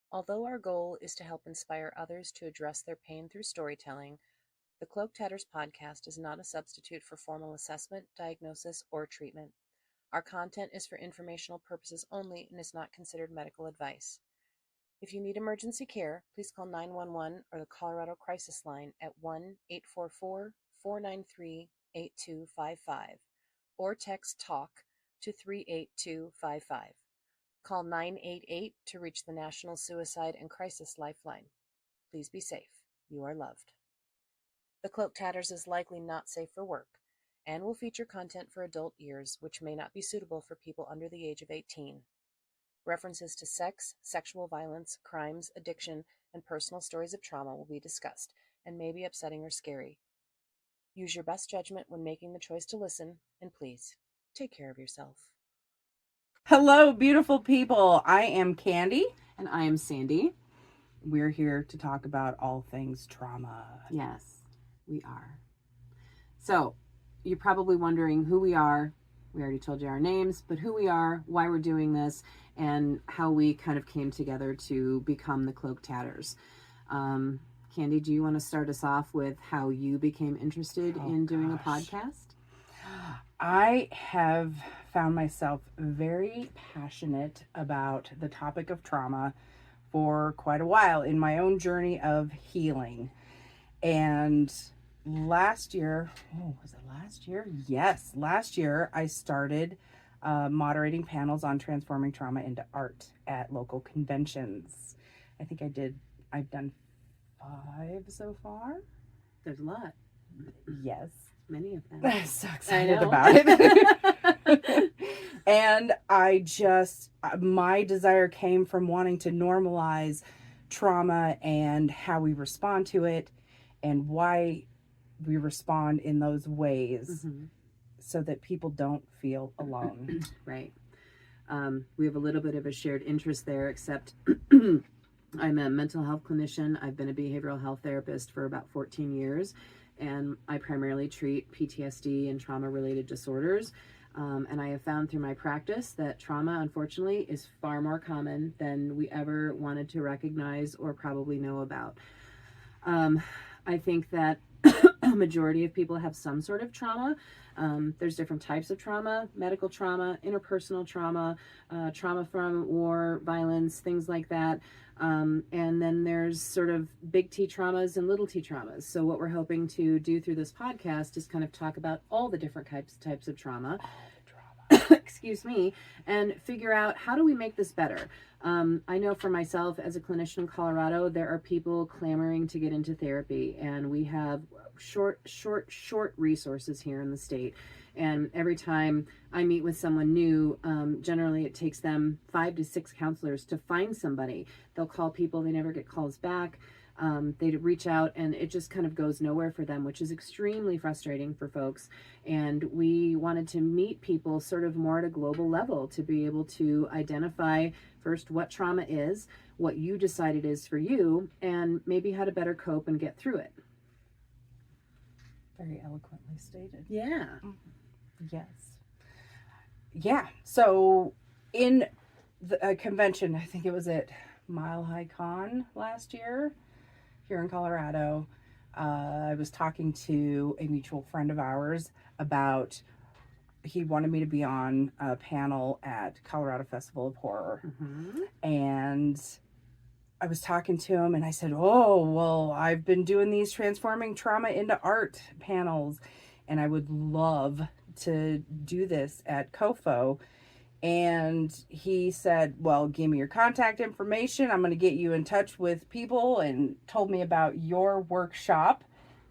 Although our goal is to help inspire others to address their pain through storytelling, the Cloaked Tatters podcast is not a substitute for formal assessment, diagnosis, or treatment. Our content is for informational purposes only and is not considered medical advice. If you need emergency care, please call 911 or the Colorado Crisis Line at 1-844-493-8255 or text TALK to 38255. Call 988 to reach the National Suicide and Crisis Lifeline. Please be safe. You are loved. The Cloaked Tatters is likely not safe for work and will feature content for adult ears which may not be suitable for people under the age of 18. References to sex, sexual violence, crimes, addiction, and personal stories of trauma will be discussed and may be upsetting or scary. Use your best judgment when making the choice to listen, and please, take care of yourself. Hello, beautiful people. I am Candy. And I am Sandy. We're here to talk about all things trauma. Yes, we are. So, you're probably wondering who we are. We already told you our names, but who we are, why we're doing this, and how we kind of came together to become the Cloaked Tatters. Candy, do you want to start us off with how you became interested in doing a podcast? I have found myself very passionate about the topic of trauma for quite a while in my own journey of healing. And last year, was it last year? Yes, last year I started moderating panels on transforming trauma into art at local conventions. I think I've done 5 so far. There's a lot. Yes. Many of them. I'm so excited about it. And my desire came from wanting to normalize trauma and how we respond to it and why we respond in those ways so that people don't feel alone. Right. We have a little bit of a shared interest there, except I'm a mental health clinician. I've been a behavioral health therapist for about 14 years. And I primarily treat PTSD and trauma-related disorders. And I have found through my practice that trauma, unfortunately, is far more common than we ever wanted to recognize or probably know about. I think that a majority of people have some sort of trauma. There's different types of trauma: medical trauma, interpersonal trauma, trauma from war, violence, things like that. And then there's sort of big T traumas and little T traumas. So what we're hoping to do through this podcast is kind of talk about all the different types of trauma. Excuse me, and figure out how do we make this better. I know for myself as a clinician in Colorado, there are people clamoring to get into therapy, and we have short resources here in the state. And every time I meet with someone new, generally it takes them 5 to 6 counselors to find somebody. They'll call people, they never get calls back. They reach out and it just kind of goes nowhere for them, which is extremely frustrating for folks. And we wanted to meet people sort of more at a global level to be able to identify first what trauma is, what you decide it is for you, and maybe how to better cope and get through it. Very eloquently stated. Yeah. Yes. Yeah. So in the convention, I think it was at Mile High Con last year here in Colorado, I was talking to a mutual friend of ours about, he wanted me to be on a panel at Colorado Festival of Horror. And I was talking to him and I said, oh, well, I've been doing these transforming trauma into art panels and I would love to do this at COFO. And he said, well, give me your contact information. I'm going to get you in touch with people, and told me about your workshop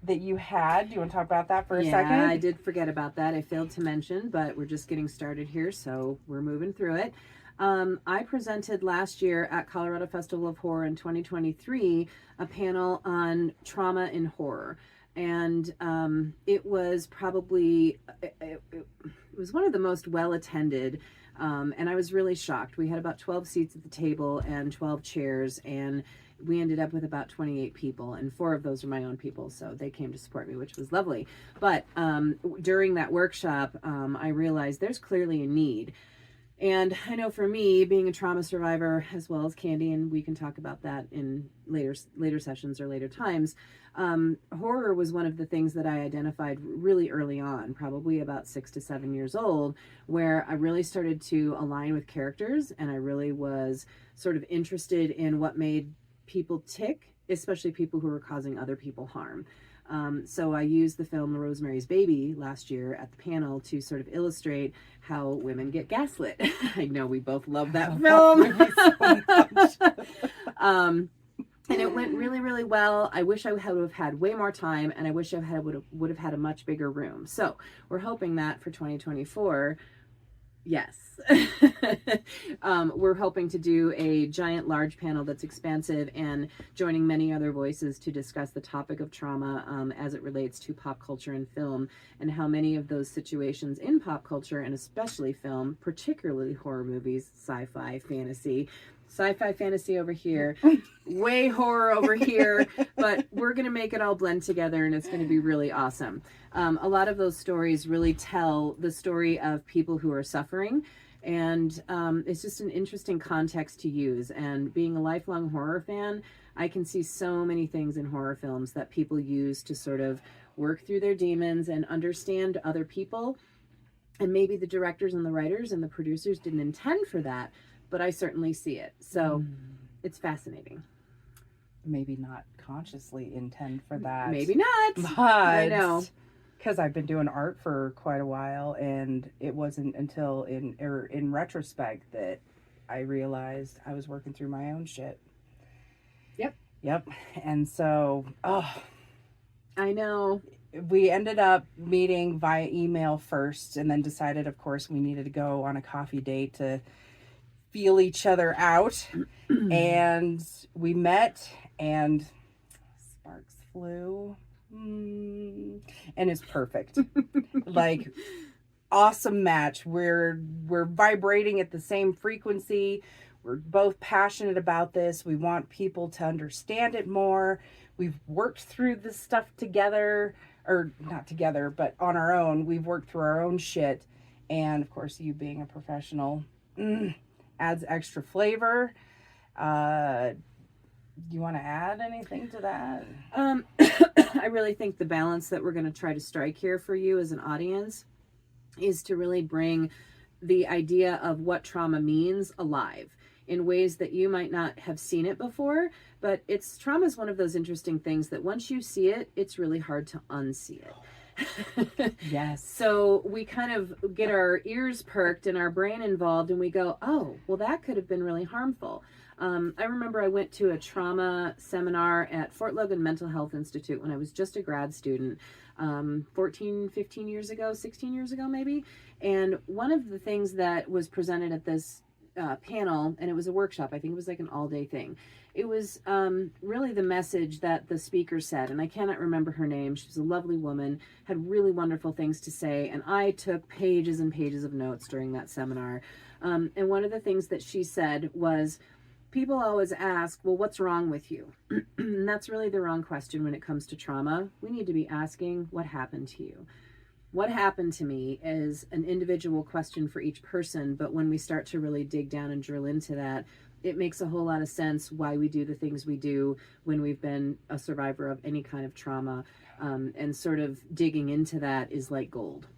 that you had. Do you want to talk about that for a second? Yeah, I did forget about that. I failed to mention, but we're just getting started here, so we're moving through it. I presented last year at Colorado Festival of Horror in 2023 a panel on trauma in horror. And it was probably, it was one of the most well-attended, and I was really shocked. We had about 12 seats at the table and 12 chairs, and we ended up with about 28 people, and 4 of those are my own people, so they came to support me, which was lovely. But during that workshop, I realized there's clearly a need. And I know for me, being a trauma survivor, as well as Candy, and we can talk about that in later sessions or later times, horror was one of the things that I identified really early on, probably about 6 to 7 years old, where I really started to align with characters, and I really was sort of interested in what made people tick, especially people who were causing other people harm. So I used the film Rosemary's Baby last year at the panel to sort of illustrate how women get gaslit. I know we both love that film. And it went really, really well. I wish I would have had way more time, and I wish I would have had a much bigger room. So we're hoping that for 2024, yes. We're hoping to do a giant, large panel that's expansive and joining many other voices to discuss the topic of trauma as it relates to pop culture and film, and how many of those situations in pop culture, and especially film, particularly horror movies, sci-fi fantasy over here, way horror over here, but we're going to make it all blend together, and it's going to be really awesome. A lot of those stories really tell the story of people who are suffering, and it's just an interesting context to use. And being a lifelong horror fan, I can see so many things in horror films that people use to sort of work through their demons and understand other people. And maybe the directors and the writers and the producers didn't intend for that, but I certainly see it. So it's fascinating. Maybe not consciously intend for that. Maybe not. But I know. Because I've been doing art for quite a while, and it wasn't until in retrospect that I realized I was working through my own shit. Yep. And so, I know. We ended up meeting via email first, and then decided, of course, we needed to go on a coffee date to feel each other out. And we met, and sparks flew. And it's perfect. Like, awesome match. We're vibrating at the same frequency. We're both passionate about this. We want people to understand it more. We've worked through this stuff together, or not together, but on our own. We've worked through our own shit. And of course, you being a professional adds extra flavor. Do you want to add anything to that? I really think the balance that we're going to try to strike here for you as an audience is to really bring the idea of what trauma means alive in ways that you might not have seen it before. But trauma is one of those interesting things that once you see it, it's really hard to unsee it. Yes. So we kind of get our ears perked and our brain involved, and we go, oh, well, that could have been really harmful. I remember I went to a trauma seminar at Fort Logan Mental Health Institute when I was just a grad student, 14, 15 years ago, 16 years ago maybe. And one of the things that was presented at this panel, and it was a workshop, I think it was like an all-day thing. It was really the message that the speaker said, and I cannot remember her name. She was a lovely woman, had really wonderful things to say, and I took pages and pages of notes during that seminar. And one of the things that she said was, people always ask, well, what's wrong with you? And that's really the wrong question when it comes to trauma. We need to be asking, what happened to you? What happened to me is an individual question for each person, but when we start to really dig down and drill into that, it makes a whole lot of sense why we do the things we do when we've been a survivor of any kind of trauma. And sort of digging into that is like gold.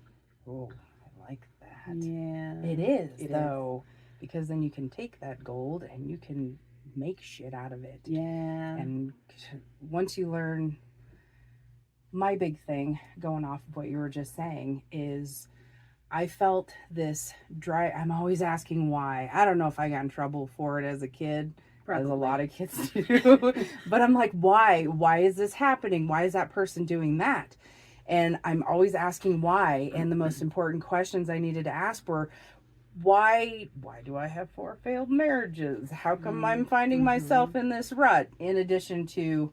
Oh, I like that. Yeah. It is, though. Because then you can take that gold and you can make shit out of it. Yeah. And once you learn, my big thing, going off of what you were just saying, is I felt this I'm always asking why. I don't know if I got in trouble for it as a kid, as a lot of kids do. But I'm like, why? Why is this happening? Why is that person doing that? And I'm always asking why. And the most important questions I needed to ask were, why do I have 4 failed marriages? How come I'm finding myself in this rut? In addition to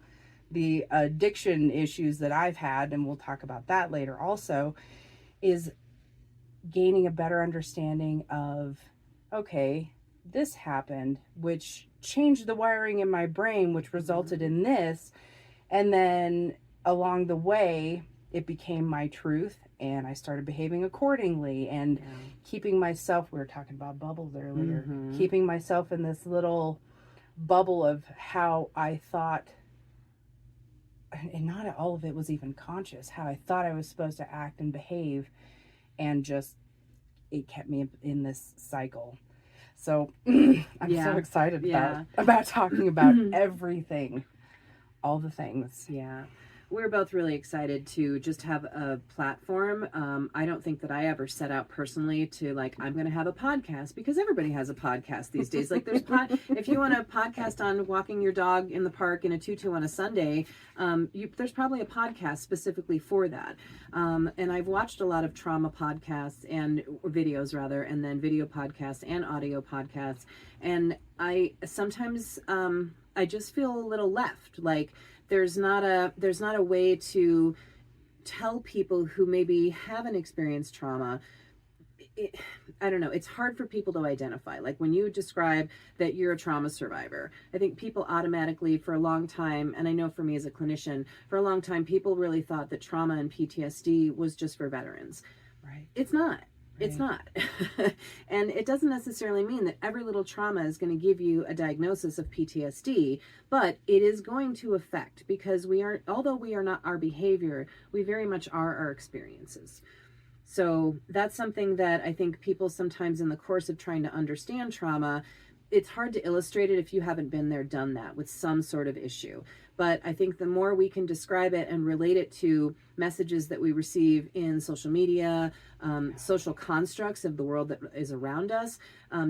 the addiction issues that I've had, and we'll talk about that later also, is gaining a better understanding of, okay, this happened, which changed the wiring in my brain, which resulted in this. And then along the way, it became my truth, and I started behaving accordingly and keeping myself, we were talking about bubbles earlier, keeping myself in this little bubble of how I thought, and not all of it was even conscious, how I thought I was supposed to act and behave, and just, it kept me in this cycle. So I'm so excited about talking about everything, all the things. Yeah. We're both really excited to just have a platform. I don't think that I ever set out personally to like, I'm going to have a podcast, because everybody has a podcast these days. Like there's if you want a podcast on walking your dog in the park in a tutu on a Sunday, there's probably a podcast specifically for that. And I've watched a lot of trauma podcasts and videos rather, and then video podcasts and audio podcasts. And I sometimes, I just feel a little left. Like there's not a way to tell people who maybe haven't experienced trauma. I don't know. It's hard for people to identify. Like when you describe that you're a trauma survivor, I think people automatically, for a long time, and I know for me as a clinician, for a long time, people really thought that trauma and PTSD was just for veterans. Right. It's not. It's not. And it doesn't necessarily mean that every little trauma is going to give you a diagnosis of PTSD, but it is going to affect, because although we are not our behavior, we very much are our experiences. So that's something that I think people sometimes in the course of trying to understand trauma, it's hard to illustrate it if you haven't been there, done that with some sort of issue. But I think the more we can describe it and relate it to messages that we receive in social media, social constructs of the world that is around us,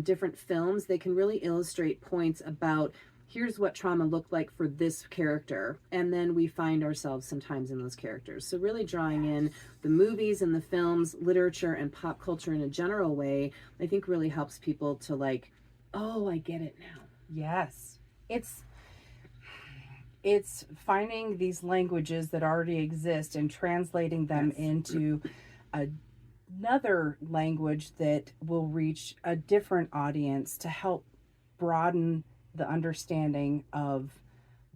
different films, they can really illustrate points about here's what trauma looked like for this character. And then we find ourselves sometimes in those characters. So really drawing in the movies and the films, literature and pop culture in a general way, I think really helps people to like, oh, I get it now. Yes. It's finding these languages that already exist and translating them into another language that will reach a different audience to help broaden the understanding of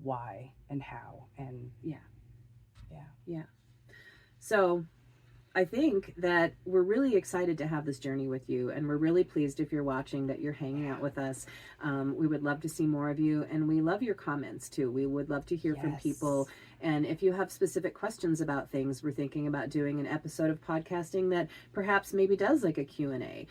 why and how. And yeah. So I think that we're really excited to have this journey with you, and we're really pleased, if you're watching, that you're hanging out with us. We would love to see more of you, and we love your comments too. We would love to hear from people, and if you have specific questions about things, we're thinking about doing an episode of podcasting that perhaps maybe does like a Q&A,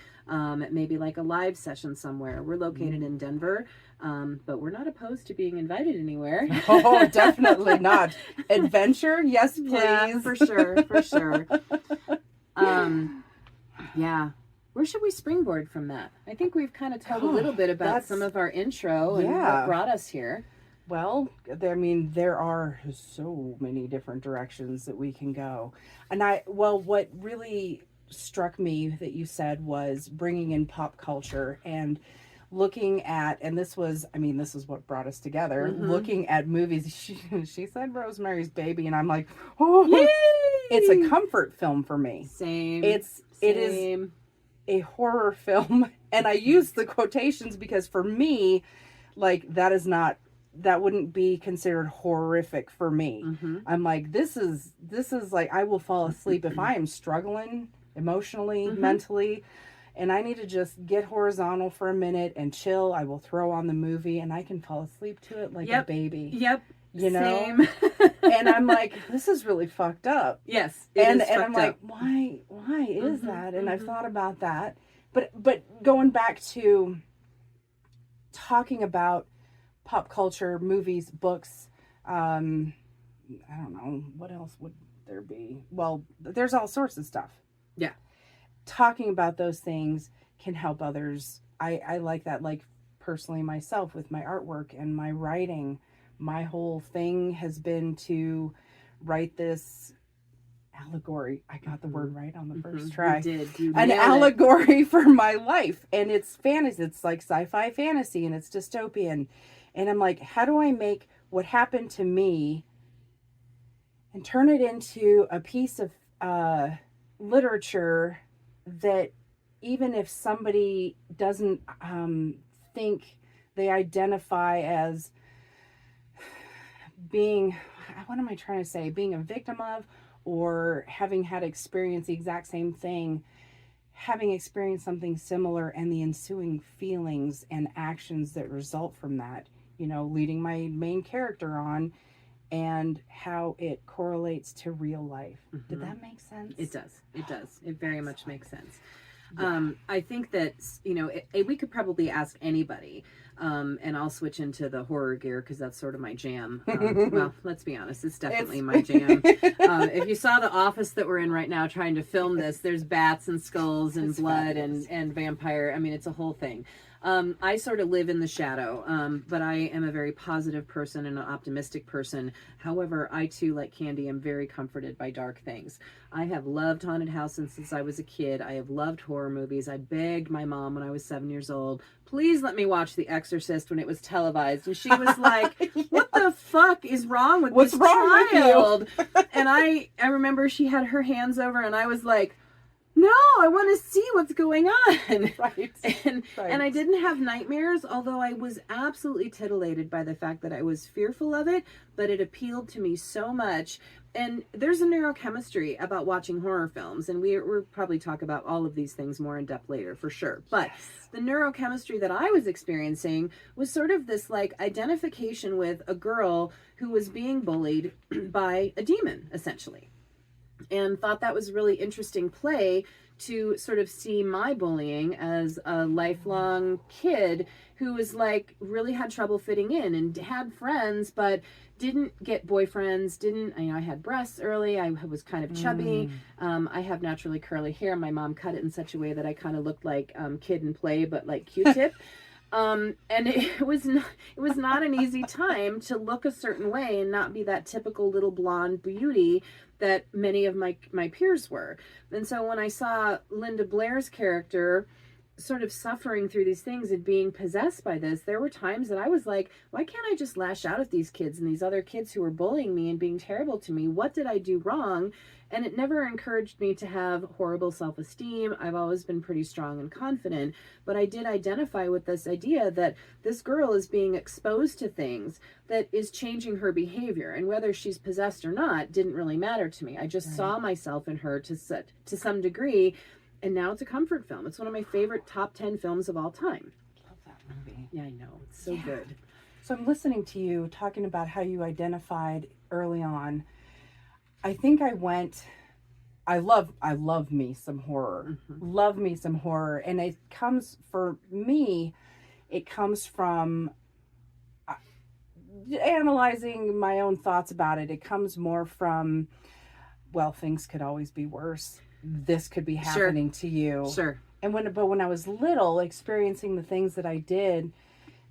maybe like a live session somewhere. We're located in Denver, but we're not opposed to being invited anywhere. Oh, definitely not. Adventure? Yes, please. Yeah, for sure. Yeah. Where should we springboard from that? I think we've kind of told a little bit about some of our intro and what brought us here. Well, I mean, there are so many different directions that we can go. And what really struck me that you said was bringing in pop culture and looking at, and this is what brought us together, looking at movies. She said Rosemary's Baby, and I'm like, oh, yay! It's a comfort film for me. Same. It is a horror film, and I use the quotations because for me, like that wouldn't be considered horrific for me. I'm like, this is like, I will fall asleep if I am struggling emotionally, mentally, and I need to just get horizontal for a minute and chill. I will throw on the movie and I can fall asleep to it like a baby. Yep. You know? Same. And I'm like, this is really fucked up. Yes. And I'm like, why is that? And I've thought about that. But going back to talking about pop culture, movies, books, I don't know, what else would there be? Well, there's all sorts of stuff. Yeah. Talking about those things can help others. I like that, like personally myself with my artwork and my writing. My whole thing has been to write this allegory. I got the word right on the first try. You did. An allegory for my life. And it's fantasy. It's like sci-fi fantasy and it's dystopian. And I'm like, how do I make what happened to me and turn it into a piece of literature that even if somebody doesn't think they identify as being, what am I trying to say, being a victim of or having had experienced the exact same thing, having experienced something similar, and the ensuing feelings and actions that result from that, leading my main character on, and how it correlates to real life. Did that make sense? It does. It does. It very much makes sense. Yeah. I think that, we could probably ask anybody, and I'll switch into the horror gear because that's sort of my jam. Well, let's be honest, it's definitely my jam. If you saw the office that we're in right now trying to film this, there's bats and skulls and blood and vampire. I mean, it's a whole thing. I sort of live in the shadow, but I am a very positive person and an optimistic person. However, I too, like Candy, am very comforted by dark things. I have loved haunted houses since I was a kid. I have loved horror movies. I begged my mom when I was 7 years old, please let me watch The Exorcist when it was televised. And she was like, what the fuck is wrong with this child? And I remember she had her hands over and I was like, no, I want to see what's going on. Right. And I didn't have nightmares, although I was absolutely titillated by the fact that I was fearful of it, but it appealed to me so much. And there's a neurochemistry about watching horror films, and we'll probably talk about all of these things more in depth later for sure. But the neurochemistry that I was experiencing was sort of this like identification with a girl who was being bullied by a demon, essentially. And thought that was really interesting play to sort of see my bullying as a lifelong kid who was like really had trouble fitting in and had friends, but didn't get boyfriends, I had breasts early. I was kind of chubby. I have naturally curly hair. My mom cut it in such a way that I kind of looked like Kid and Play, but like Q-Tip. And it was not an easy time to look a certain way and not be that typical little blonde beauty that many of my peers were. And so when I saw Linda Blair's character sort of suffering through these things and being possessed by this, there were times that I was like, why can't I just lash out at these kids and these other kids who were bullying me and being terrible to me? What did I do wrong? And it never encouraged me to have horrible self-esteem. I've always been pretty strong and confident, but I did identify with this idea that this girl is being exposed to things that is changing her behavior, and whether she's possessed or not didn't really matter to me. I just saw myself in her to some degree, and now it's a comfort film. It's one of my favorite top 10 films of all time. Love that movie. Yeah, I know. It's so good. So I'm listening to you talking about how you identified early on. I think I love me some horror. Love me some horror. And it comes from analyzing my own thoughts about it. It comes more from, well, things could always be worse. This could be happening to you. Sure. And when I was little, experiencing the things that I did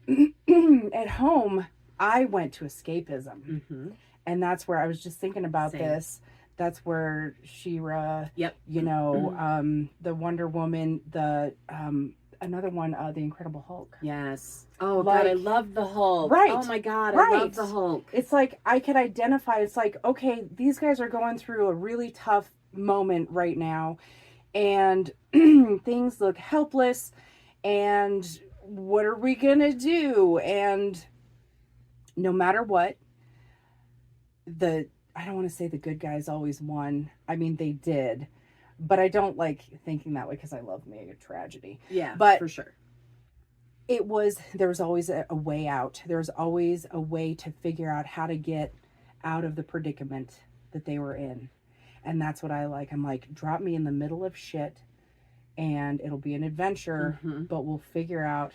at home, I went to escapism. And that's where I was just thinking about this. That's where She-Ra, the Wonder Woman, the another one, the Incredible Hulk. Yes. Oh, God, I love the Hulk. Right. Oh, my God, I love the Hulk. It's like, I could identify, it's like, okay, these guys are going through a really tough moment right now, and things look helpless, and what are we going to do? And no matter what, I don't want to say the good guys always won. I mean, they did. But I don't like thinking that way because I love mega tragedy. Yeah, but for sure. There was always a way out. There was always a way to figure out how to get out of the predicament that they were in. And that's what I like. I'm like, drop me in the middle of shit and it'll be an adventure, but we'll figure out.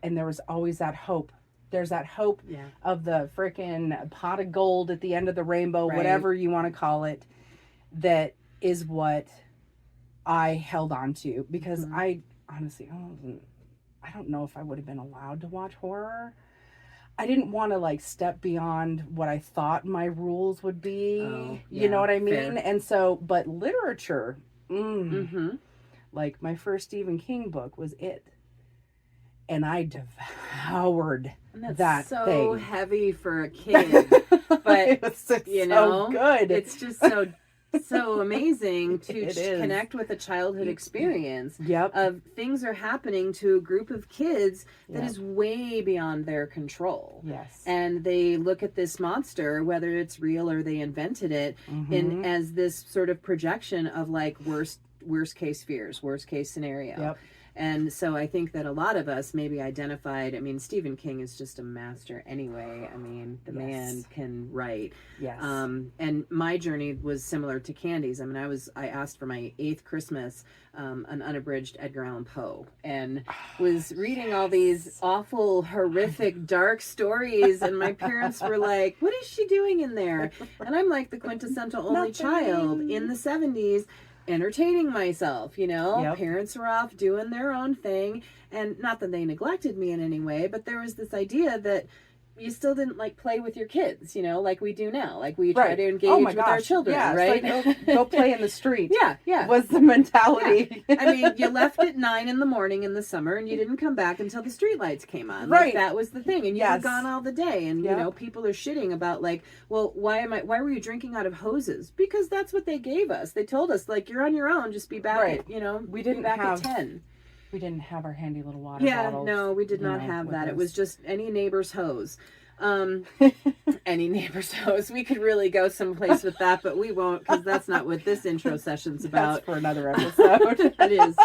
And there was always that hope. There's that hope of the freaking pot of gold at the end of the rainbow, whatever you want to call it. That is what I held on to, because I honestly, I don't know if I would have been allowed to watch horror. I didn't want to like step beyond what I thought my rules would be. You know what I mean? Fair. And so, but literature, like my first Stephen King book was It. And I devoured that so thing. So heavy for a kid, but it's so good. It's just so so amazing to It is. connect with a childhood experience Yep. of things are happening to a group of kids that Yep. is way beyond their control. Yes. And they look at this monster, whether it's real or they invented it, in as this sort of projection of like worst case fears, worst case scenario. Yep. And so I think that a lot of us maybe identified, I mean, Stephen King is just a master anyway. I mean, the man can write. Yes. And my journey was similar to Candy's. I mean, I asked for my 8th Christmas, an unabridged Edgar Allan Poe, and was reading all these awful, horrific, dark stories. And my parents were like, what is she doing in there? And I'm like the quintessential only child in the 70s. Entertaining myself, you know. Yep. Parents were off doing their own thing, and not that they neglected me in any way, but there was this idea that you still didn't like play with your kids, you know, like we do now. Like we try to engage with our children, right? Like, go play in the street. Yeah. Was the mentality. Yeah. I mean, you left at 9 in the morning in the summer and you didn't come back until the street lights came on. Right. Like that was the thing. And you were gone all the day. And, you know, people are shitting about like, well, why were you drinking out of hoses? Because that's what they gave us. They told us, like, you're on your own, just be back at, you know, we didn't back have, at 10. We didn't have our handy little water bottles. Yeah, no, we did not have that. It was just any neighbor's hose. Any neighbor's hose. We could really go someplace with that, but we won't, because that's not what this intro session's about. That's for another episode. It is.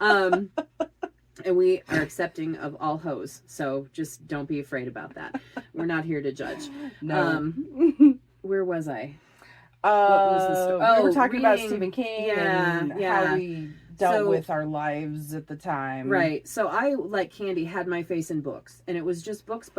And we are accepting of all hoes, so just don't be afraid about that. We're not here to judge. No. Where was I? What was the story? We were talking about reading. Stephen King and how we dealt with our lives at the time. Right. So I, like Candy, had my face in books, and it was just books,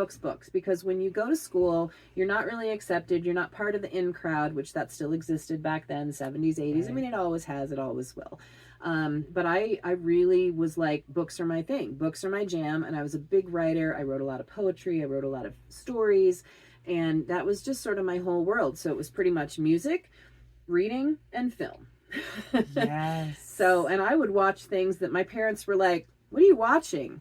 because when you go to school, you're not really accepted. You're not part of the in crowd, which that still existed back then, 70s, 80s. I mean, it always has, it always will. But I really was like, books are my thing. Books are my jam. And I was a big writer. I wrote a lot of poetry. I wrote a lot of stories. And that was just sort of my whole world. So it was pretty much music, reading, and film. Yes. So, and I would watch things that my parents were like, what are you watching?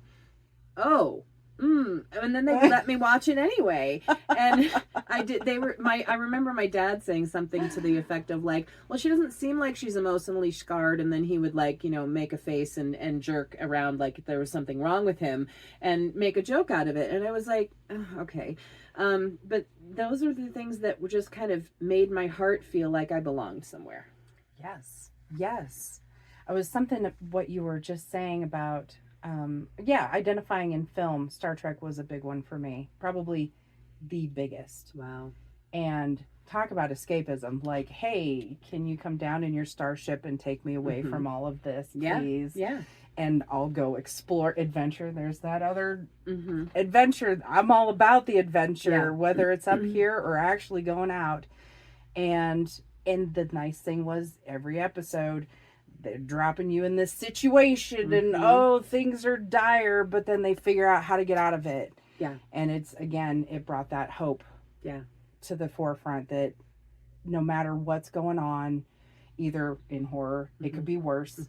Oh, and then they let me watch it anyway. And I remember my dad saying something to the effect of like, well, she doesn't seem like she's emotionally scarred. And then he would like, you know, make a face and jerk around like there was something wrong with him and make a joke out of it. And I was like, oh, okay. But those are the things that were just kind of made my heart feel like I belonged somewhere. Yes. It was something what you were just saying about, identifying in film. Star Trek was a big one for me. Probably the biggest. Wow. And talk about escapism. Like, hey, can you come down in your starship and take me away from all of this, please? Yeah. And I'll go explore adventure. There's that other adventure. I'm all about the adventure, whether it's up here or actually going out. And the nice thing was every episode they're dropping you in this situation and things are dire, but then they figure out how to get out of it. Yeah. And it brought that hope to the forefront that no matter what's going on, either in horror, it could be worse,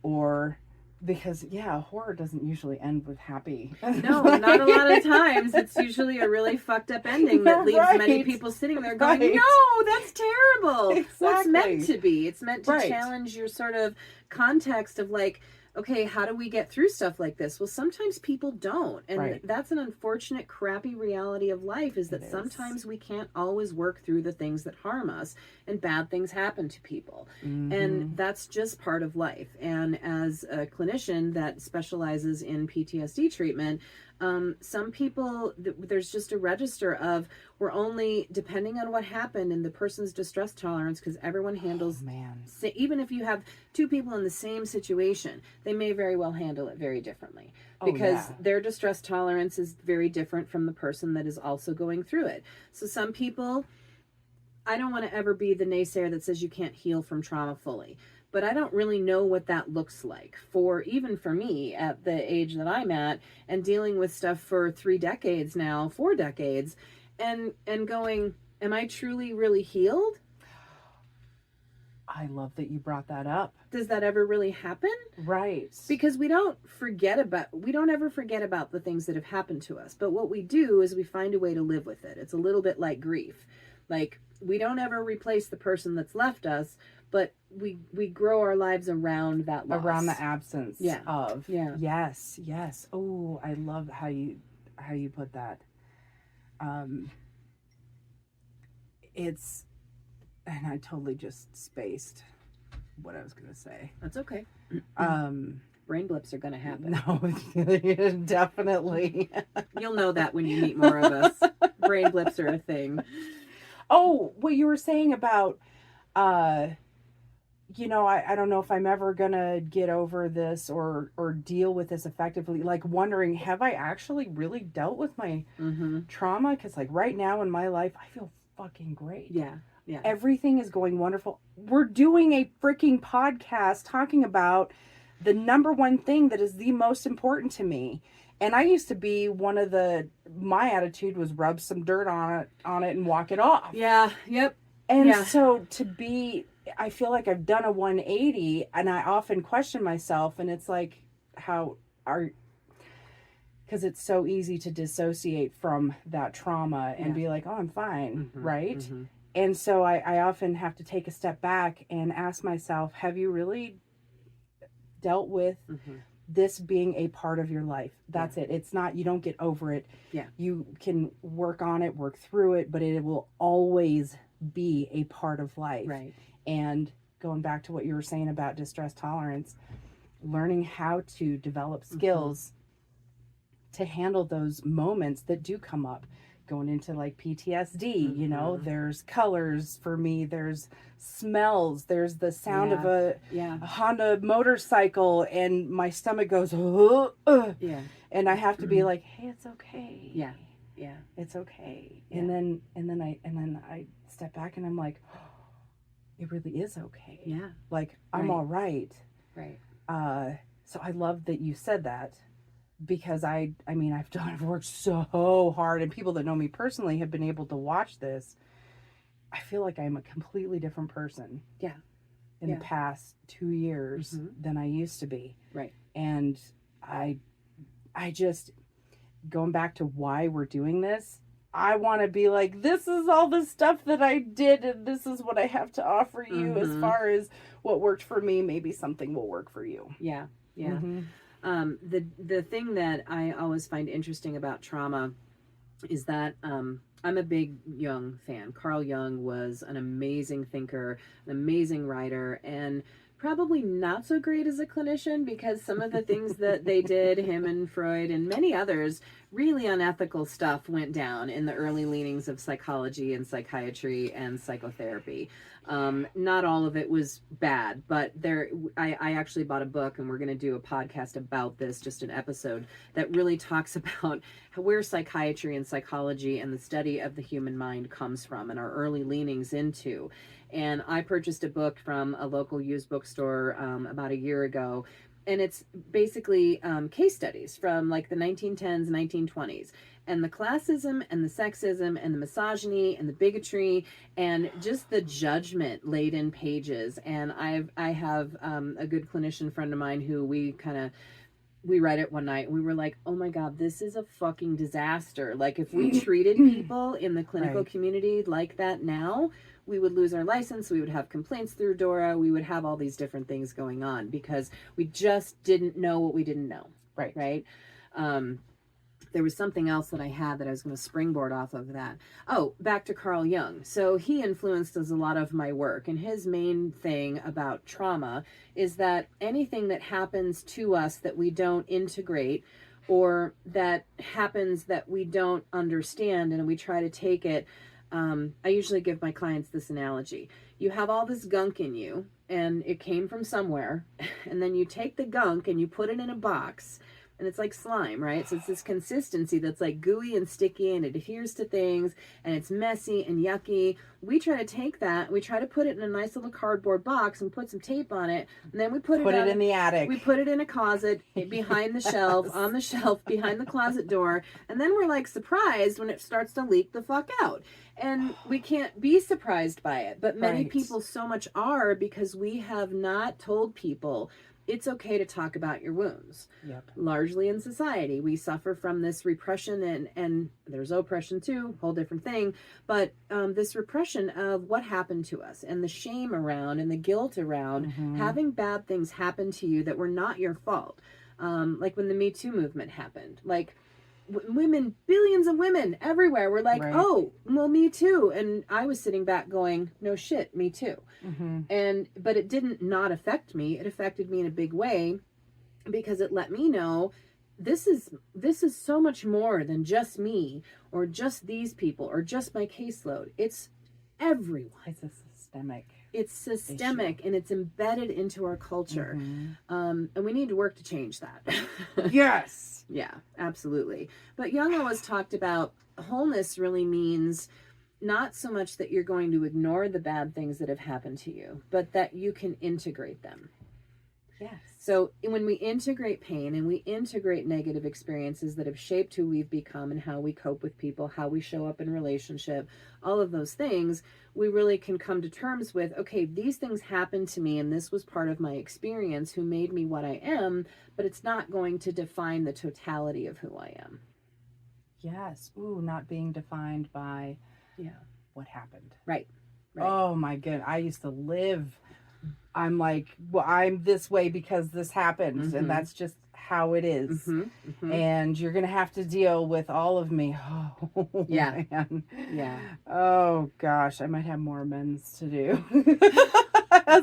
or because horror doesn't usually end with happy. No, not a lot of times. It's usually a really fucked up ending that leaves many people sitting there going, no, that's terrible. Exactly. Well, it's meant to be. It's meant to challenge your sort of context of like, okay, how do we get through stuff like this? Well, sometimes people don't. And that's an unfortunate, crappy reality of life, is that sometimes we can't always work through the things that harm us, and bad things happen to people. And that's just part of life. And as a clinician that specializes in PTSD treatment, some people, there's just a register of, we're only, depending on what happened and the person's distress tolerance, because everyone handles, even if you have two people in the same situation, they may very well handle it very differently, because their distress tolerance is very different from the person that is also going through it. So some people, I don't want to ever be the naysayer that says you can't heal from trauma fully. But I don't really know what that looks like even for me at the age that I'm at, and dealing with stuff for 4 decades, and going, am I truly really healed? I love that you brought that up. Does that ever really happen? Right. Because we don't ever forget about the things that have happened to us. But what we do is we find a way to live with it. It's a little bit like grief. Like, we don't ever replace the person that's left us, but we grow our lives around that loss. Around the absence Yeah. of. Yeah. Yes, yes. Oh, I love how you put that. It's, and I totally just spaced what I was going to say. That's okay. Brain blips are going to happen. No, definitely. You'll know that when you meet more of us. Brain blips are a thing. Oh, what you were saying about, you know, I don't know if I'm ever going to get over this or deal with this effectively. Like wondering, have I actually really dealt with my trauma? Because like right now in my life, I feel fucking great. Yeah. Yeah. Everything is going wonderful. We're doing a freaking podcast talking about the number one thing that is the most important to me. And I used to be my attitude was rub some dirt on it and walk it off. Yeah. Yep. And so I feel like I've done a 180, and I often question myself, and it's like, because it's so easy to dissociate from that trauma and be like, oh, I'm fine. Right. Mm-hmm. And so I often have to take a step back and ask myself, have you really dealt with this being a part of your life? That's it. It's not, you don't get over it. Yeah. You can work on it, work through it, but it will always be a part of life. Right. And going back to what you were saying about distress tolerance, learning how to develop skills to handle those moments that do come up. Going into like PTSD, you know, there's colors for me, there's smells, there's the sound of a Honda motorcycle, and my stomach goes, and I have to be like, hey, it's okay. Yeah. It's okay. Yeah. And then I step back and I'm like, oh, it really is okay. Yeah. Like I'm all right. Right. So I love that you said that. Because I've worked so hard, and people that know me personally have been able to watch this. I feel like I'm a completely different person. Yeah. In the past 2 years than I used to be. Right. And I just, going back to why we're doing this, I want to be like, this is all the stuff that I did, and this is what I have to offer you as far as what worked for me. Maybe something will work for you. Yeah. Yeah. The thing that I always find interesting about trauma is that I'm a big Jung fan. Carl Jung was an amazing thinker, an amazing writer, and probably not so great as a clinician, because some of the things that they did, him and Freud and many others, really unethical stuff went down in the early leanings of psychology and psychiatry and psychotherapy. Not all of it was bad, but I actually bought a book, and we're going to do a podcast about this, just an episode that really talks about where psychiatry and psychology and the study of the human mind comes from and our early leanings into. And I purchased a book from a local used bookstore about a year ago. And it's basically case studies from like the 1910s, 1920s. And the classism and the sexism and the misogyny and the bigotry and just the judgment laid in pages. And I have a good clinician friend of mine who we read it one night and we were like, oh my God, this is a fucking disaster. Like if we treated people in the clinical community like that now, we would lose our license. We would have complaints through DORA. We would have all these different things going on because we just didn't know what we didn't know. Right. There was something else that I had that I was going to springboard off of that. Oh, back to Carl Jung. So he influenced a lot of my work. And his main thing about trauma is that anything that happens to us that we don't integrate or that happens that we don't understand and we try to take it, I usually give my clients this analogy. You have all this gunk in you and it came from somewhere, and then you take the gunk and you put it in a box. And it's like slime, right? So it's this consistency that's like gooey and sticky and it adheres to things and it's messy and yucky. We try to take that, we try to put it in a nice little cardboard box and put some tape on it. And then we put it in the attic. We put it in a closet behind the shelf, on the shelf behind the closet door. And then we're like surprised when it starts to leak the fuck out. And we can't be surprised by it. But many people so much are, because we have not told people it's okay to talk about your wounds. Yep. Largely in society, we suffer from this repression, and there's oppression too, whole different thing. But this repression of what happened to us, and the shame around, and the guilt around having bad things happen to you that were not your fault. Like when the Me Too movement happened, like women, billions of women everywhere were like, Right. oh, well, me too. And I was sitting back going, no shit, me too. But it didn't not affect me. It affected me in a big way, because it let me know this is so much more than just me, or just these people, or just my caseload. It's everyone. It's a systemic. It's systemic issue. And it's embedded into our culture. And we need to work to change that. Yes. Yeah, absolutely. But Jung always talked about wholeness really means not so much that you're going to ignore the bad things that have happened to you, but that you can integrate them. Yes. So when we integrate pain and we integrate negative experiences that have shaped who we've become and how we cope with people, how we show up in relationship, all of those things, we really can come to terms with, okay, these things happened to me and this was part of my experience who made me what I am, but it's not going to define the totality of who I am. Yes. Ooh, not being defined by what happened. Right. Oh my goodness. I used to live, I'm like, well, I'm this way because this happens, and that's just how it is. And you're going to have to deal with all of me. Oh, yeah. Man. Yeah. Oh, gosh. I might have more amends to do.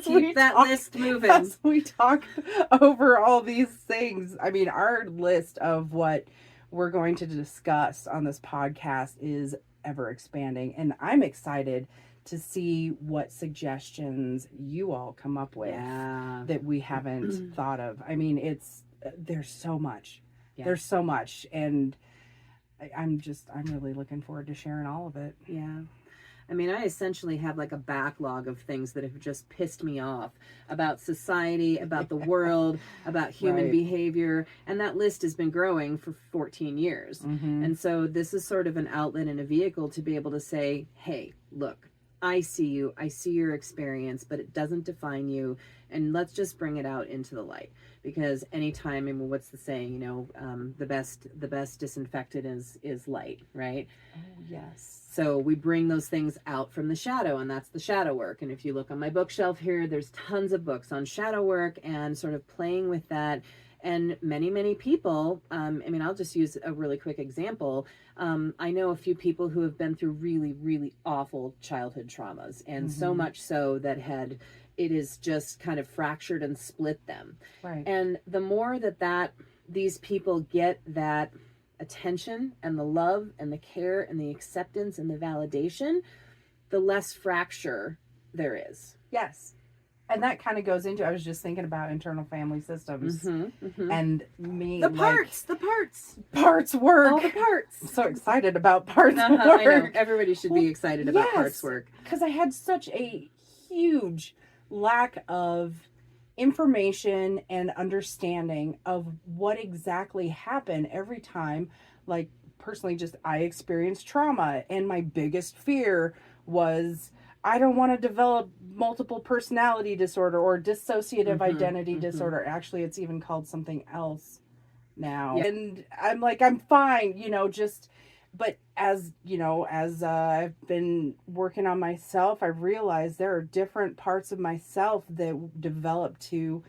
Keep that list moving. As we talk over all these things. I mean, our list of what we're going to discuss on this podcast is ever expanding. And I'm excited to see what suggestions you all come up with that we haven't thought of. I mean, there's so much. Yeah. There's so much. And I'm really looking forward to sharing all of it. Yeah. I mean, I essentially have like a backlog of things that have just pissed me off about society, about the world, about human behavior. And that list has been growing for 14 years. And so this is sort of an outlet and a vehicle to be able to say, hey, look, I see you, I see your experience, but it doesn't define you. And let's just bring it out into the light, because anytime, I mean, what's the saying, the best disinfectant is light, right? Oh, yes. So we bring those things out from the shadow, and that's the shadow work. And if you look on my bookshelf here, there's tons of books on shadow work and sort of playing with that. And many, many people, I mean, I'll just use a really quick example. I know a few people who have been through really, really awful childhood traumas, and so much so that it is just kind of fractured and split them. Right. And the more that these people get that attention and the love and the care and the acceptance and the validation, the less fracture there is. Yes. And that kind of goes into, I was just thinking about internal family systems and me. The parts work. All the parts. I'm so excited about parts work. I know. Everybody should be excited about parts work. Because I had such a huge lack of information and understanding of what exactly happened every time. Like, personally, just I experienced trauma, and my biggest fear was I don't want to develop multiple personality disorder or dissociative identity disorder. Actually, it's even called something else now. Yeah. And I'm like, I'm fine, but as I've been working on myself, I've realized there are different parts of myself that develop to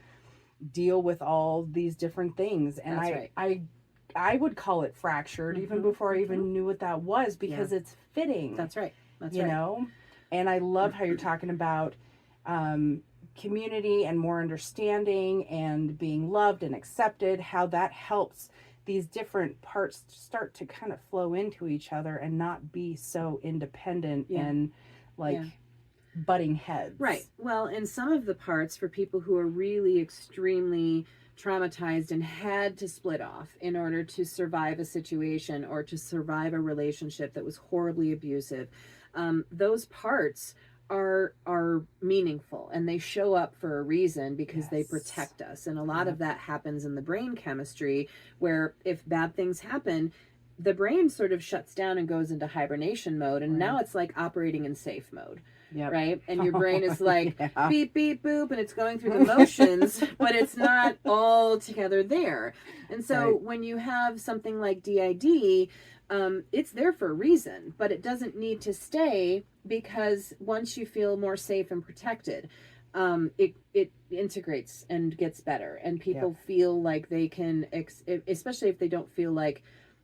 deal with all these different things. And I would call it fractured even before I even knew what that was, because it's fitting. That's right. You know? And I love how you're talking about community and more understanding and being loved and accepted, how that helps these different parts start to kind of flow into each other and not be so independent and butting heads. Right. Well, and some of the parts for people who are really extremely traumatized and had to split off in order to survive a situation or to survive a relationship that was horribly abusive, those parts are meaningful, and they show up for a reason, because they protect us. And a lot of that happens in the brain chemistry, where if bad things happen, the brain sort of shuts down and goes into hibernation mode, and Right. now it's like operating in safe mode. Yep. Right? And your brain is like Yeah. beep, beep, boop, and it's going through the motions, but it's not all together there. And so Right. when you have something like DID, it's there for a reason, but it doesn't need to stay, because once you feel more safe and protected, it integrates and gets better, and people feel like they can, especially if they don't feel like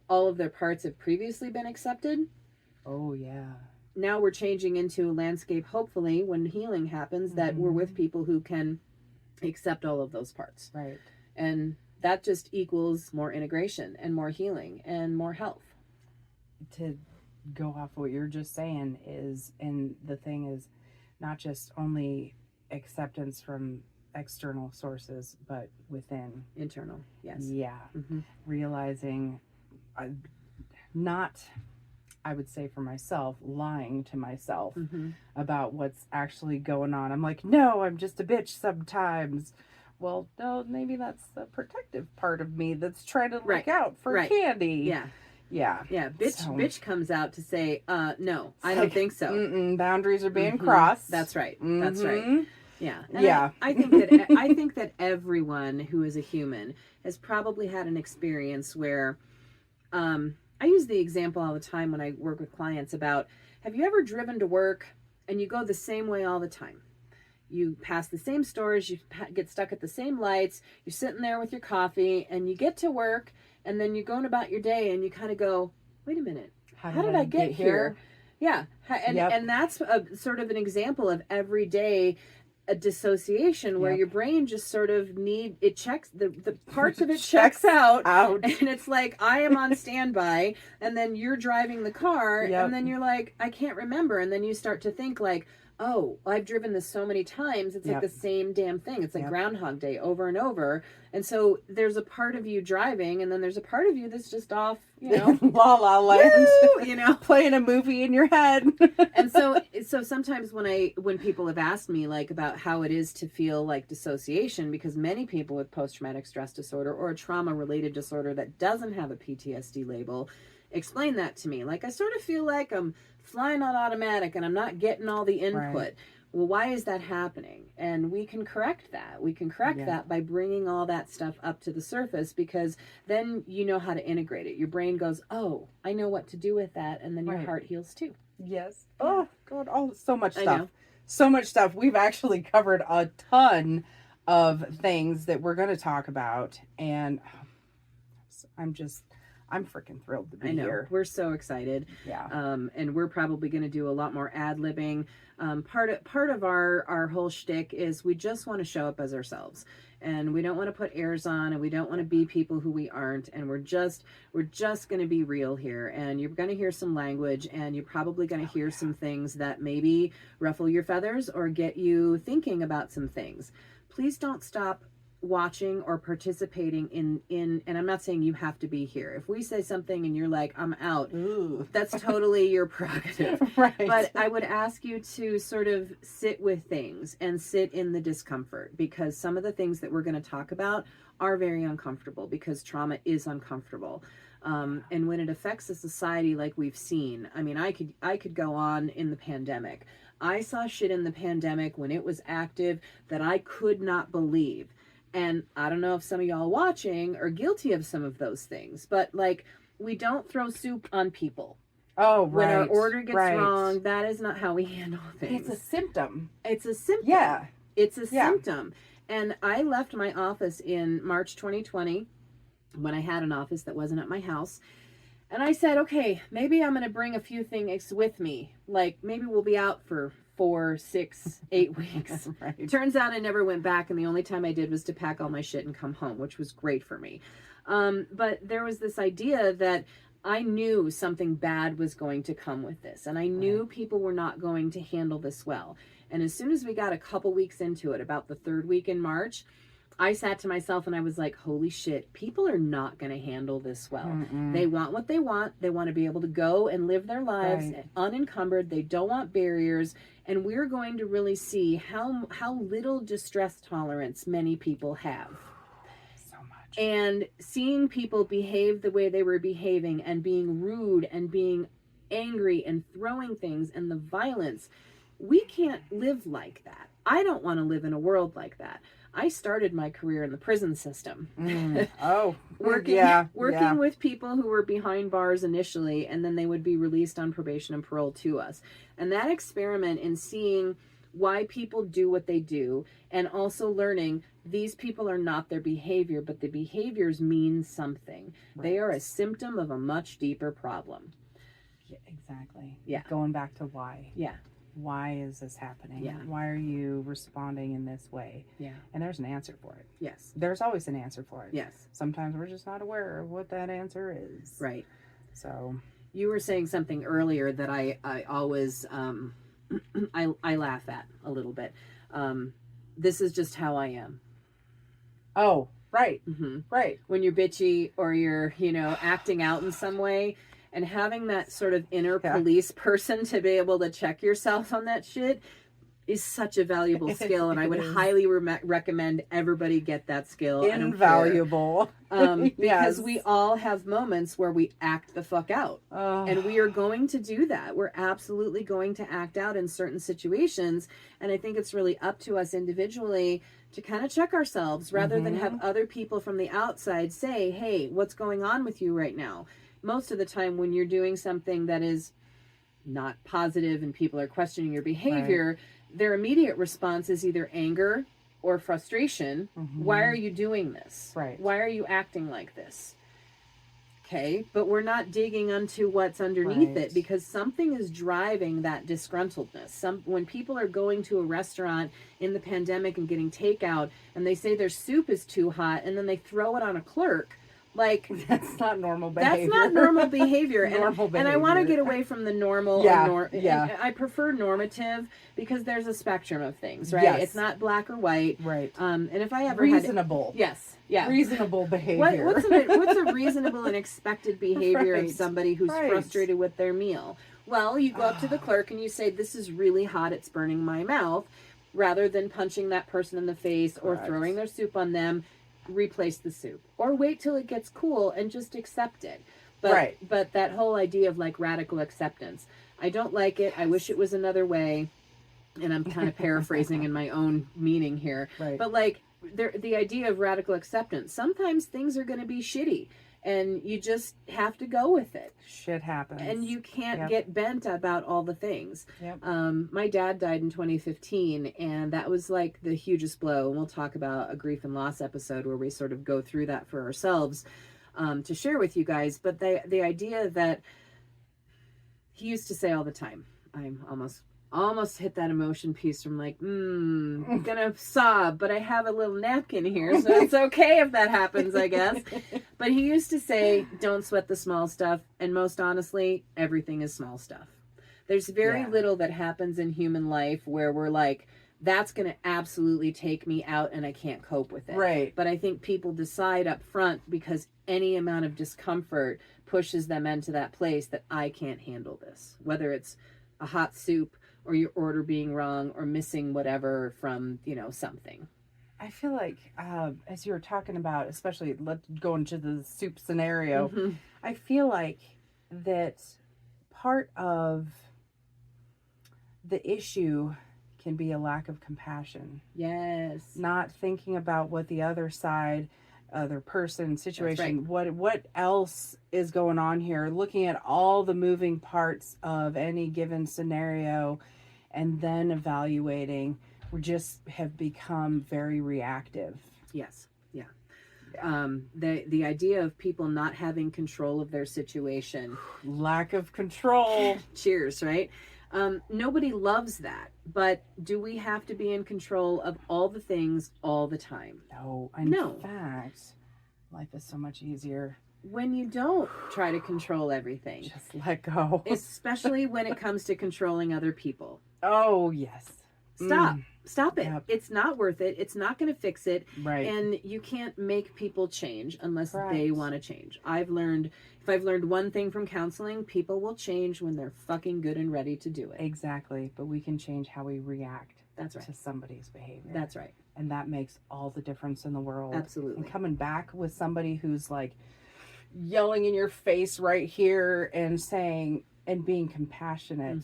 all of their parts have previously been accepted. Oh yeah. Now we're changing into a landscape, hopefully, when healing happens, that we're with people who can accept all of those parts. Right. And that just equals more integration and more healing and more health. To go off what you're just saying is, and the thing is, not just only acceptance from external sources, but within. Internal, yes. Yeah. Mm-hmm. Realizing, not, I would say for myself, lying to myself about what's actually going on. I'm like, no, I'm just a bitch sometimes. Well, no, maybe that's the protective part of me that's trying to look out for candy. Yeah. Yeah. Yeah. Bitch comes out to say, no, I don't think so. Boundaries are being crossed. That's right. That's right. Yeah. And yeah. I think that everyone who is a human has probably had an experience where, I use the example all the time when I work with clients about, have you ever driven to work and you go the same way all the time? You pass the same stores, you get stuck at the same lights, you're sitting there with your coffee, and you get to work, and then you're going about your day, and you kind of go, wait a minute, how did I get here? Yeah, and that's a sort of an example of everyday a dissociation where your brain just sort of checks the parts of it checks out and it's like, I am on standby, and then you're driving the car and then you're like, I can't remember, and then you start to think like, oh, I've driven this so many times, it's like the same damn thing. It's like Groundhog Day over and over. And so there's a part of you driving, and then there's a part of you that's just off, La La Land, playing a movie in your head. And so sometimes when people have asked me like about how it is to feel like dissociation, because many people with post-traumatic stress disorder or a trauma-related disorder that doesn't have a PTSD label explain that to me. Like, I sort of feel like I'm flying on automatic and I'm not getting all the input. Right. Well, why is that happening? And we can correct that. We can correct that by bringing all that stuff up to the surface, because then you know how to integrate it. Your brain goes, oh, I know what to do with that. And then your heart heals too. Yes. Oh, God. Oh, so much stuff. So much stuff. We've actually covered a ton of things that we're going to talk about. And I'm freaking thrilled to be here. We're so excited. Yeah. And we're probably going to do a lot more ad-libbing. Part of our whole shtick is we just want to show up as ourselves. And we don't want to put airs on, and we don't want to be people who we aren't. And we're just going to be real here. And you're going to hear some language, and you're probably going to hear some things that maybe ruffle your feathers or get you thinking about some things. Please don't stop watching or participating in and I'm not saying you have to be here. If we say something and you're like, I'm out, that's totally your prerogative. Right. But I would ask you to sort of sit with things and sit in the discomfort, because some of the things that we're going to talk about are very uncomfortable, because trauma is uncomfortable. And when it affects a society like we've seen, I mean, I could go on in the pandemic. I saw shit in the pandemic when it was active that I could not believe. And I don't know if some of y'all watching are guilty of some of those things, but like, we don't throw soup on people. Oh, right. When our order gets wrong, that is not how we handle things. It's a symptom. It's a symptom. Yeah. It's a symptom. And I left my office in March 2020 when I had an office that wasn't at my house. And I said, okay, maybe I'm going to bring a few things with me. Like, maybe we'll be out for 4, 6, 8 weeks. Right. Turns out I never went back, and the only time I did was to pack all my shit and come home, which was great for me. But there was this idea that I knew something bad was going to come with this, and I knew people were not going to handle this well. And as soon as we got a couple weeks into it, about the 3rd week in March, I sat to myself and I was like, holy shit, people are not going to handle this well. They want what they want. They want to be able to go and live their lives unencumbered. They don't want barriers. And we're going to really see how little distress tolerance many people have. So much. And seeing people behave the way they were behaving and being rude and being angry and throwing things and the violence, we can't live like that. I don't want to live in a world like that. I started my career in the prison system. Working with people who were behind bars initially, and then they would be released on probation and parole to us. And that experiment in seeing why people do what they do, and also learning these people are not their behavior, but the behaviors mean something. Right. They are a symptom of a much deeper problem. Yeah, exactly. Yeah. Going back to why. Yeah. Why is this happening? Yeah. Why are you responding in this way? Yeah. And there's an answer for it. Yes. There's always an answer for it. Yes. Sometimes we're just not aware of what that answer is. Right. So you were saying something earlier that I always I laugh at a little bit. This is just how I am. Oh, right. Mm-hmm. Right. When you're bitchy or you're, acting out in some way, and having that sort of inner police person to be able to check yourself on that shit is such a valuable skill. And I would highly recommend everybody get that skill. Invaluable. Because we all have moments where we act the fuck out. And we are going to do that. We're absolutely going to act out in certain situations. And I think it's really up to us individually to kind of check ourselves rather than have other people from the outside say, hey, what's going on with you right now? Most of the time when you're doing something that is not positive and people are questioning your behavior, their immediate response is either anger or frustration. Why are you doing this? Right. Why are you acting like this? Okay, but we're not digging into what's underneath it, because something is driving that disgruntledness. When people are going to a restaurant in the pandemic and getting takeout and they say their soup is too hot and then they throw it on a clerk, like, that's not normal behavior. That's not normal behavior. And I want to get away from the normal. I prefer normative, because there's a spectrum of things, right? Yes. It's not black or white. Right. And if I ever reasonable. Yes. Yeah. Reasonable behavior. What's a reasonable and expected behavior of somebody who's frustrated with their meal? Well, you go up to the clerk and you say, this is really hot, it's burning my mouth, rather than punching that person in the face or throwing their soup on them. Replace the soup, or wait till it gets cool and just accept it. But that whole idea of like radical acceptance, I don't like it. I wish it was another way. And I'm kind of paraphrasing in my own meaning here. But like the idea of radical acceptance, sometimes things are going to be shitty and you just have to go with it. Shit happens. And you can't get bent about all the things. Yep. My dad died in 2015, and that was like the hugest blow. And we'll talk about a grief and loss episode where we sort of go through that for ourselves to share with you guys. But the idea that he used to say all the time, I'm almost hit that emotion piece from like, I'm gonna sob, but I have a little napkin here, so it's okay if that happens, I guess. But he used to say, don't sweat the small stuff. And most honestly, everything is small stuff. There's very little that happens in human life where we're like, that's going to absolutely take me out and I can't cope with it. Right. But I think people decide up front, because any amount of discomfort pushes them into that place that I can't handle this. Whether it's a hot soup or your order being wrong or missing whatever from, something. I feel like, as you were talking about, especially let's go into the soup scenario, I feel like that part of the issue can be a lack of compassion. Yes. Not thinking about what the other side, other person, situation, what else is going on here, looking at all the moving parts of any given scenario and then evaluating. We just have become very reactive. Yes. Yeah. The idea of people not having control of their situation. Lack of control. Cheers, right? Nobody loves that. But do we have to be in control of all the things all the time? No. In fact, life is so much easier when you don't try to control everything. Just let go. Especially when it comes to controlling other people. Oh, yes. Stop it. Yep. It's not worth it. It's not going to fix it. Right. And you can't make people change unless they want to change. If I've learned one thing from counseling, people will change when they're fucking good and ready to do it. Exactly. But we can change how we react. That's right. to somebody's behavior. That's right. And that makes all the difference in the world. Absolutely. And coming back with somebody who's like yelling in your face right here and saying, and being compassionate,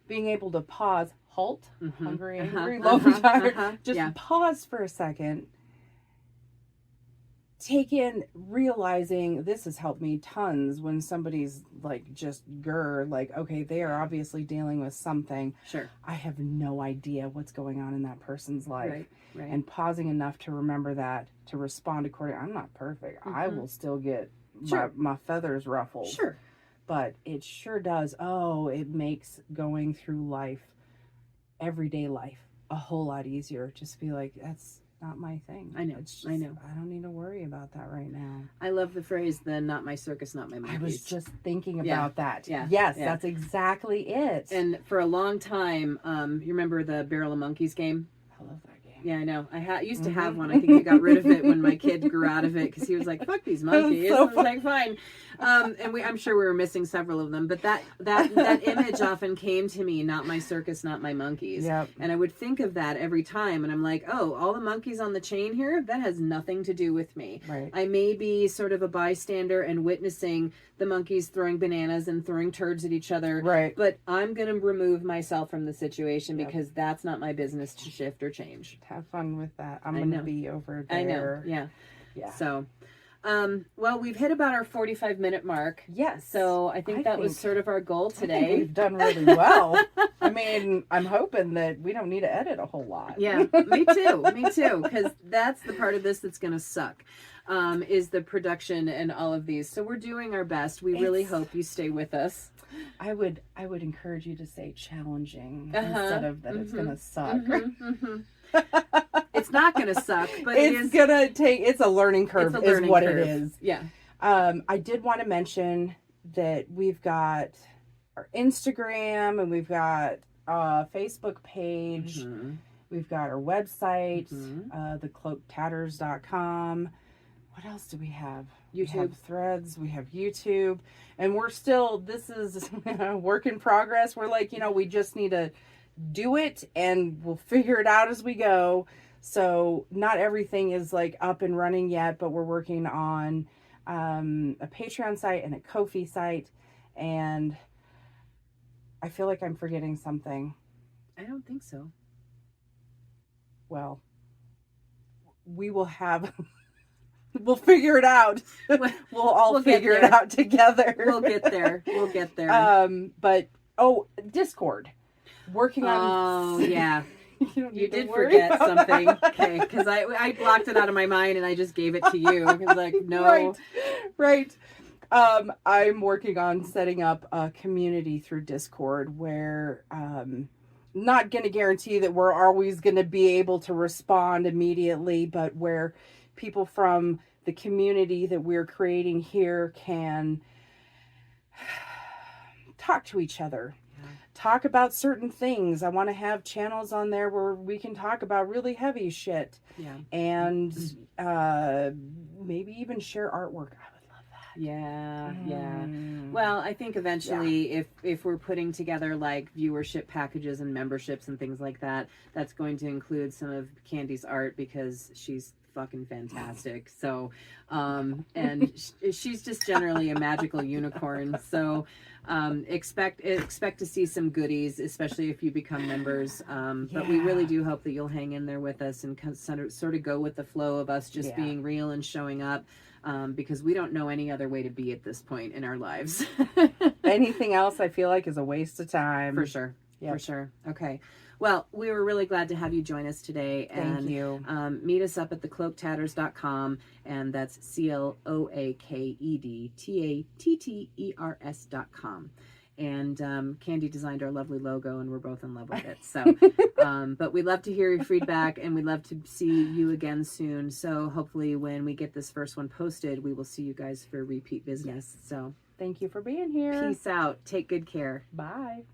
being able to pause, halt, hungry, angry, lonely, tired, just pause for a second. Take in realizing this has helped me tons when somebody's like just like, okay, they are obviously dealing with something. Sure. I have no idea what's going on in that person's life. Right. And pausing enough to remember that, to respond accordingly. I'm not perfect. I will still get my feathers ruffled. Sure. But it sure does. Oh, it makes going through life, everyday life, a whole lot easier. Just be like, that's not my thing. I know. I know. I don't need to worry about that right now. I love the phrase, the not my circus, not my monkeys. I was just thinking about that. Yeah. Yes, that's exactly it. And for a long time, you remember the Barrel of Monkeys game? I love that game. Yeah, I know. I used to have one. I think I got rid of it when my kid grew out of it because he was like, "Fuck these monkeys." So I was like, "Fine." And I'm sure we were missing several of them, but that image often came to me. Not my circus, not my monkeys. Yep. And I would think of that every time, and I'm like, "Oh, all the monkeys on the chain here. That has nothing to do with me. Right. I may be sort of a bystander and witnessing the monkeys throwing bananas and throwing turds at each other. Right. But I'm going to remove myself from the situation because that's not my business to shift or change." Have fun with that. I'm going to be over there. I know. Yeah. Yeah. So, well, we've hit about our 45-minute mark. Yes. So I think that was sort of our goal today. I think we've done really well. I mean, I'm hoping that we don't need to edit a whole lot. Yeah, me too. Me too. Because that's the part of this that's going to suck. Is the production and all of these. So we're doing our best. We really hope you stay with us. I would encourage you to say challenging instead of that it's going to suck. It's not going to suck, but it's a learning curve is what it is. Yeah. I did want to mention that we've got our Instagram and we've got a Facebook page. We've got our website, thecloaktatters.com. What else do we have? YouTube. We have Threads. We have YouTube. And we're still, this is a work in progress. We're like, we just need to do it and we'll figure it out as we go. So not everything is like up and running yet, but we're working on a Patreon site and a Ko-fi site. And I feel like I'm forgetting something. I don't think so. Well, we will have... We'll figure it out. We'll figure it out together. We'll get there. But Discord. Working on. Oh yeah. You did forget something. Okay, because I blocked it out of my mind and I just gave it to you. Because like no. Right. I'm working on setting up a community through Discord where not going to guarantee that we're always going to be able to respond immediately, but where people from the community that we're creating here can talk to each other, talk about certain things. I want to have channels on there where we can talk about really heavy shit and maybe even share artwork. I would love that. Yeah. Well, I think eventually if we're putting together like viewership packages and memberships and things like that, that's going to include some of Candy's art because she's fucking fantastic. So and she's just generally a magical unicorn. So expect to see some goodies, especially if you become members. But we really do hope that you'll hang in there with us and sort of go with the flow of us just being real and showing up, because we don't know any other way to be at this point in our lives. Anything else I feel like is a waste of time. For sure. For sure. Okay. Well, we were really glad to have you join us today. Thank you. Meet us up at thecloaktatters.com, and that's CLOAKEDTATTERS.com. And Candy designed our lovely logo, and we're both in love with it. So, but we love to hear your feedback, and we'd love to see you again soon. So hopefully when we get this first one posted, we will see you guys for repeat business. So thank you for being here. Peace out. Take good care. Bye.